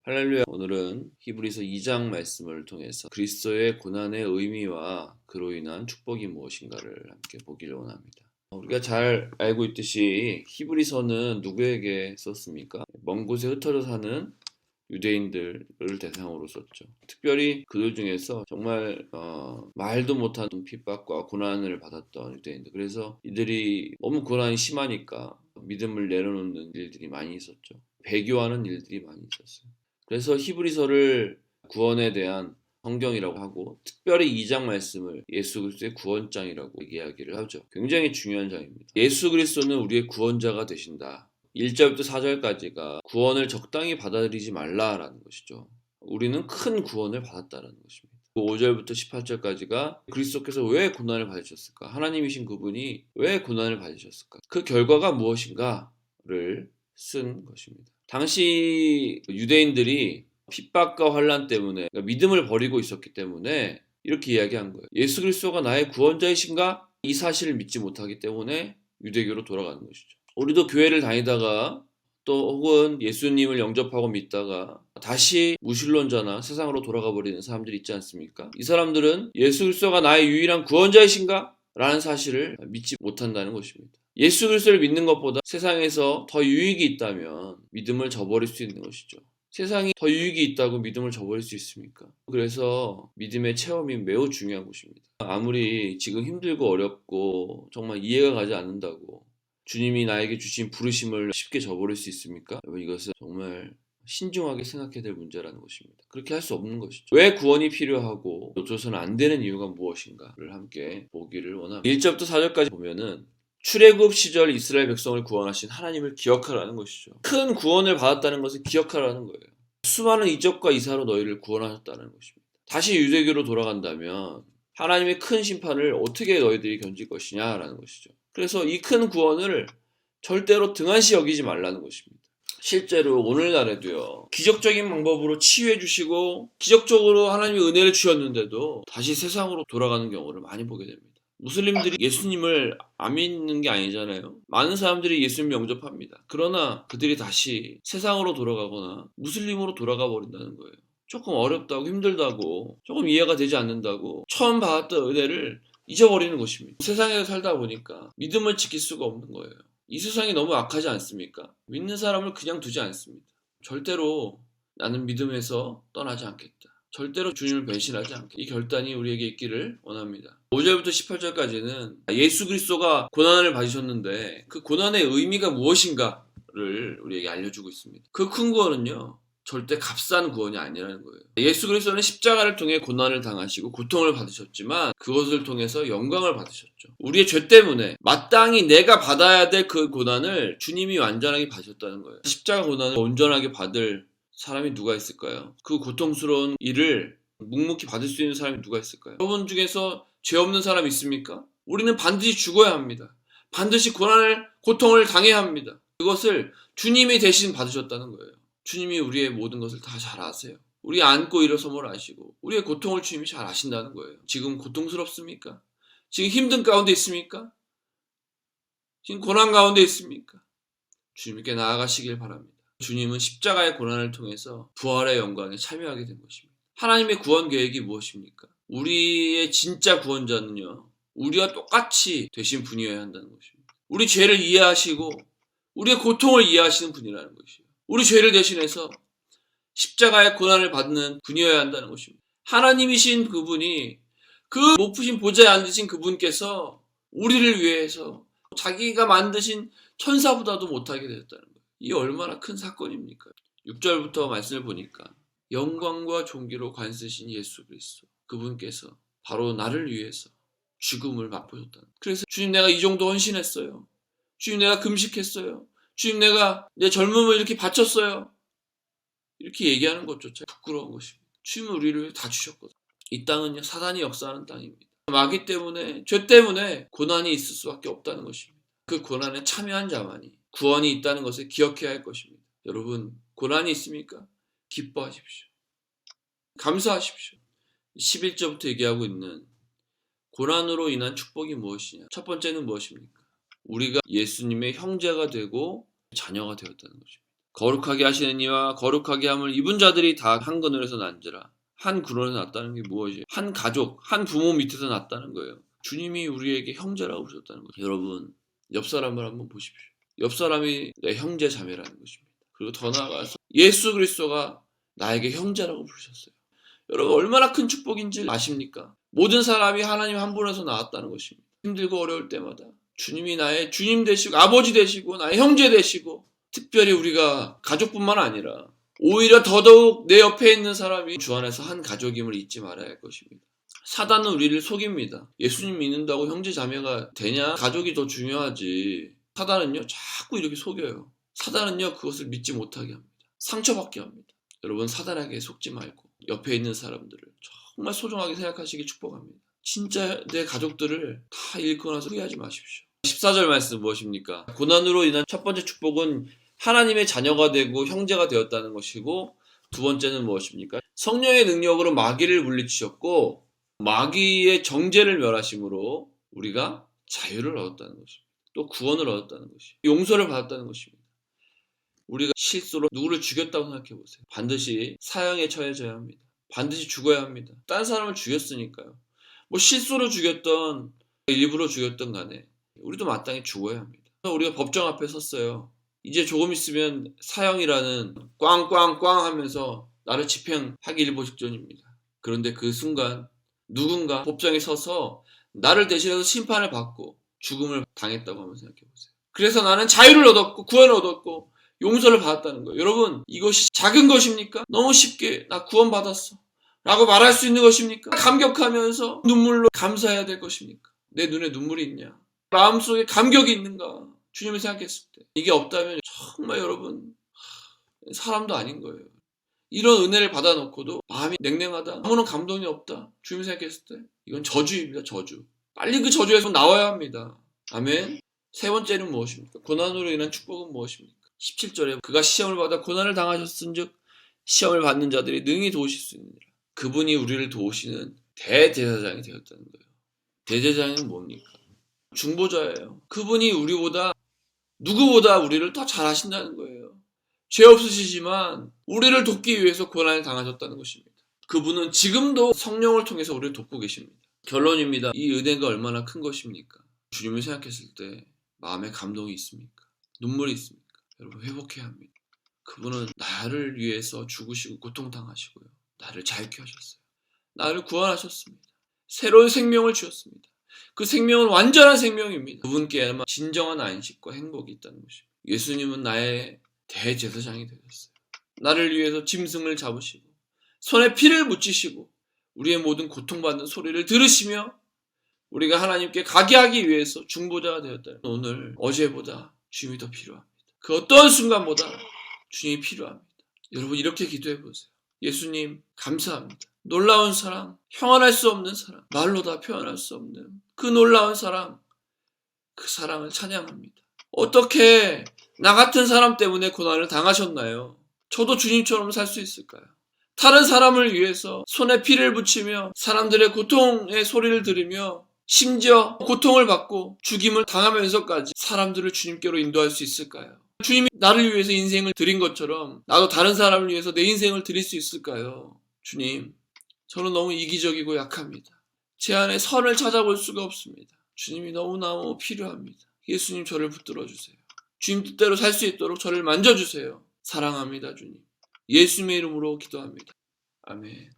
할렐루야. 오늘은 히브리서 2장 말씀을 통해서 그리스도의 고난의 의미와 그로 인한 축복이 무엇인가를 함께 보기를 원합니다. 우리가 잘 알고 있듯이 히브리서는 누구에게 썼습니까? 먼 곳에 흩어져 사는 유대인들을 대상으로 썼죠. 특별히 그들 중에서 정말 말도 못하는 핍박과 고난을 받았던 유대인들. 그래서 이들이 너무 고난이 심하니까 믿음을 내려놓는 일들이 많이 있었죠. 배교하는 일들이 많이 있었어요. 그래서 히브리서를 구원에 대한 성경이라고 하고, 특별히 2장 말씀을 예수 그리스도의 구원장이라고 이야기를 하죠. 굉장히 중요한 장입니다. 예수 그리스도는 우리의 구원자가 되신다. 1절부터 4절까지가 구원을 적당히 받아들이지 말라라는 것이죠. 우리는 큰 구원을 받았다는 것입니다. 5절부터 18절까지가 그리스도께서 왜 고난을 받으셨을까? 하나님이신 그분이 왜 고난을 받으셨을까? 그 결과가 무엇인가를 쓴 것입니다. 당시 유대인들이 핍박과 환난 때문에, 그러니까 믿음을 버리고 있었기 때문에 이렇게 이야기한 거예요. 예수 그리스도가 나의 구원자이신가? 이 사실을 믿지 못하기 때문에 유대교로 돌아가는 것이죠. 우리도 교회를 다니다가 또 혹은 예수님을 영접하고 믿다가 다시 무신론자나 세상으로 돌아가 버리는 사람들이 있지 않습니까? 이 사람들은 예수 그리스도가 나의 유일한 구원자이신가? 라는 사실을 믿지 못한다는 것입니다. 예수 그리스도를 믿는 것보다 세상에서 더 유익이 있다면 믿음을 저버릴 수 있는 것이죠. 세상이 더 유익이 있다고 믿음을 저버릴 수 있습니까? 그래서 믿음의 체험이 매우 중요한 것입니다. 아무리 지금 힘들고 어렵고 정말 이해가 가지 않는다고 주님이 나에게 주신 부르심을 쉽게 저버릴 수 있습니까? 이것은 정말 신중하게 생각해야 될 문제라는 것입니다. 그렇게 할 수 없는 것이죠. 왜 구원이 필요하고 어쩌서는 안 되는 이유가 무엇인가를 함께 보기를 원합니다. 1절부터 4절까지 보면은 출애굽 시절 이스라엘 백성을 구원하신 하나님을 기억하라는 것이죠. 큰 구원을 받았다는 것을 기억하라는 거예요. 수많은 이적과 이사로 너희를 구원하셨다는 것입니다. 다시 유대교로 돌아간다면 하나님의 큰 심판을 어떻게 너희들이 견딜 것이냐라는 것이죠. 그래서 이 큰 구원을 절대로 등한시 여기지 말라는 것입니다. 실제로 오늘날에도요, 기적적인 방법으로 치유해 주시고 기적적으로 하나님의 은혜를 주셨는데도 다시 세상으로 돌아가는 경우를 많이 보게 됩니다. 무슬림들이 예수님을 안 믿는 게 아니잖아요. 많은 사람들이 예수님 영접합니다. 그러나 그들이 다시 세상으로 돌아가거나 무슬림으로 돌아가 버린다는 거예요. 조금 어렵다고 힘들다고 조금 이해가 되지 않는다고 처음 받았던 은혜를 잊어버리는 것입니다. 세상에서 살다 보니까 믿음을 지킬 수가 없는 거예요. 이 세상이 너무 악하지 않습니까? 믿는 사람을 그냥 두지 않습니다. 절대로 나는 믿음에서 떠나지 않겠다. 절대로 주님을 배신하지 않겠다. 이 결단이 우리에게 있기를 원합니다. 5절부터 18절까지는 예수 그리스도가 고난을 받으셨는데 그 고난의 의미가 무엇인가를 우리에게 알려주고 있습니다. 그 큰 구원은요, 절대 값싼 구원이 아니라는 거예요. 예수 그리스도는 십자가를 통해 고난을 당하시고 고통을 받으셨지만 그것을 통해서 영광을 받으셨죠. 우리의 죄 때문에 마땅히 내가 받아야 될 그 고난을 주님이 완전하게 받으셨다는 거예요. 십자가 고난을 온전하게 받을 사람이 누가 있을까요? 그 고통스러운 일을 묵묵히 받을 수 있는 사람이 누가 있을까요? 여러분 중에서 죄 없는 사람 있습니까? 우리는 반드시 죽어야 합니다. 반드시 고통을 당해야 합니다. 그것을 주님이 대신 받으셨다는 거예요. 주님이 우리의 모든 것을 다 잘 아세요. 우리 안고 일어섬을 아시고 우리의 고통을 주님이 잘 아신다는 거예요. 지금 고통스럽습니까? 지금 힘든 가운데 있습니까? 지금 고난 가운데 있습니까? 주님께 나아가시길 바랍니다. 주님은 십자가의 고난을 통해서 부활의 영광에 참여하게 된 것입니다. 하나님의 구원 계획이 무엇입니까? 우리의 진짜 구원자는요, 우리와 똑같이 되신 분이어야 한다는 것입니다. 우리 죄를 이해하시고 우리의 고통을 이해하시는 분이라는 것이에요. 우리 죄를 대신해서 십자가의 고난을 받는 분이어야 한다는 것입니다. 하나님이신 그분이 그 높으신 보좌에 앉으신 그분께서 우리를 위해서 자기가 만드신 천사보다도 못하게 되었다는 거예요. 이 얼마나 큰 사건입니까? 6절부터 말씀을 보니까 영광과 존귀로 관쓰신 예수 그리스도, 그분께서 바로 나를 위해서 죽음을 맛보셨다는 거예요. 그래서 주님, 내가 이 정도 헌신했어요. 주님, 내가 금식했어요. 주님, 내가 내 젊음을 이렇게 바쳤어요. 이렇게 얘기하는 것조차 부끄러운 것입니다. 주님은 우리를 다 주셨거든요. 이 땅은요, 사단이 역사하는 땅입니다. 마귀 때문에, 죄 때문에 고난이 있을 수밖에 없다는 것입니다. 그 고난에 참여한 자만이 구원이 있다는 것을 기억해야 할 것입니다. 여러분, 고난이 있습니까? 기뻐하십시오. 감사하십시오. 11절부터 얘기하고 있는 고난으로 인한 축복이 무엇이냐? 첫 번째는 무엇입니까? 우리가 예수님의 형제가 되고 자녀가 되었다는 것입니다. 거룩하게 하시는 이와 거룩하게 함을 입은 자들이 다 한 그늘에서 난지라. 한 그늘에서 났다는 게 무엇이에요? 한 가족, 한 부모 밑에서 났다는 거예요. 주님이 우리에게 형제라고 부르셨다는 거죠. 여러분, 옆 사람을 한번 보십시오. 옆 사람이 내 형제 자매라는 것입니다. 그리고 더 나아가서 예수 그리스도가 나에게 형제라고 부르셨어요. 여러분, 얼마나 큰 축복인지 아십니까? 모든 사람이 하나님 한 분에서 나왔다는 것입니다. 힘들고 어려울 때마다 주님이 나의 주님 되시고 아버지 되시고 나의 형제 되시고, 특별히 우리가 가족뿐만 아니라 오히려 더더욱 내 옆에 있는 사람이 주 안에서 한 가족임을 잊지 말아야 할 것입니다. 사단은 우리를 속입니다. 예수님 믿는다고 형제 자매가 되냐? 가족이 더 중요하지. 사단은요, 자꾸 이렇게 속여요. 사단은요, 그것을 믿지 못하게 합니다. 상처받게 합니다. 여러분, 사단에게 속지 말고 옆에 있는 사람들을 정말 소중하게 생각하시길 축복합니다. 진짜 내 가족들을 다 잃고 나서 후회하지 마십시오. 14절 말씀 무엇입니까? 고난으로 인한 첫 번째 축복은 하나님의 자녀가 되고 형제가 되었다는 것이고, 두 번째는 무엇입니까? 성령의 능력으로 마귀를 물리치셨고 마귀의 정죄를 멸하심으로 우리가 자유를 얻었다는 것입니다. 또 구원을 얻었다는 것입니다. 용서를 받았다는 것입니다. 우리가 실수로 누구를 죽였다고 생각해 보세요. 반드시 사형에 처해져야 합니다. 반드시 죽어야 합니다. 딴 사람을 죽였으니까요. 뭐 실수로 죽였던 일부러 죽였던 간에 우리도 마땅히 죽어야 합니다. 우리가 법정 앞에 섰어요. 이제 조금 있으면 사형이라는 꽝꽝꽝 하면서 나를 집행하기 일보 직전입니다. 그런데 그 순간 누군가 법정에 서서 나를 대신해서 심판을 받고 죽음을 당했다고 한번 생각해 보세요. 그래서 나는 자유를 얻었고 구원을 얻었고 용서를 받았다는 거예요. 여러분, 이것이 작은 것입니까? 너무 쉽게 나 구원받았어 라고 말할 수 있는 것입니까? 감격하면서 눈물로 감사해야 될 것입니까? 내 눈에 눈물이 있냐? 마음속에 감격이 있는가? 주님을 생각했을 때 이게 없다면 정말 여러분 사람도 아닌 거예요. 이런 은혜를 받아놓고도 마음이 냉랭하다, 아무런 감동이 없다, 주님 생각했을 때 이건 저주입니다. 저주. 빨리 그 저주에서 나와야 합니다. 아멘. 세 번째는 무엇입니까? 고난으로 인한 축복은 무엇입니까? 17절에 그가 시험을 받아 고난을 당하셨은즉 시험을 받는 자들이 능히 도우실 수 있느니라. 그분이 우리를 도우시는 대제사장이 되었다는 거예요. 대제사장은 뭡니까? 중보자예요. 그분이 우리보다 누구보다 우리를 더 잘하신다는 거예요. 죄 없으시지만 우리를 돕기 위해서 고난을 당하셨다는 것입니다. 그분은 지금도 성령을 통해서 우리를 돕고 계십니다. 결론입니다. 이 은혜가 얼마나 큰 것입니까? 주님을 생각했을 때 마음에 감동이 있습니까? 눈물이 있습니까? 여러분, 회복해야 합니다. 그분은 나를 위해서 죽으시고 고통당하시고요, 나를 자유케 하셨어요. 나를 구원하셨습니다. 새로운 생명을 주셨습니다. 그 생명은 완전한 생명입니다. 그분께야만 진정한 안식과 행복이 있다는 것입니다. 예수님은 나의 대제사장이 되셨어요. 나를 위해서 짐승을 잡으시고 손에 피를 묻히시고 우리의 모든 고통받는 소리를 들으시며 우리가 하나님께 가게 하기 위해서 중보자가 되었다. 오늘 어제보다 주님이 더 필요합니다. 그 어떤 순간보다 주님이 필요합니다. 여러분, 이렇게 기도해 보세요. 예수님, 감사합니다. 놀라운 사랑, 형언할 수 없는 사랑, 말로 다 표현할 수 없는 그 놀라운 사랑, 그 사랑을 찬양합니다. 어떻게 나 같은 사람 때문에 고난을 당하셨나요? 저도 주님처럼 살 수 있을까요? 다른 사람을 위해서 손에 피를 붙이며 사람들의 고통의 소리를 들으며 심지어 고통을 받고 죽임을 당하면서까지 사람들을 주님께로 인도할 수 있을까요? 주님이 나를 위해서 인생을 드린 것처럼 나도 다른 사람을 위해서 내 인생을 드릴 수 있을까요? 주님, 저는 너무 이기적이고 약합니다. 제 안에 선을 찾아볼 수가 없습니다. 주님이 너무너무 필요합니다. 예수님, 저를 붙들어 주세요. 주님 뜻대로 살 수 있도록 저를 만져주세요. 사랑합니다, 주님. 예수님의 이름으로 기도합니다. 아멘.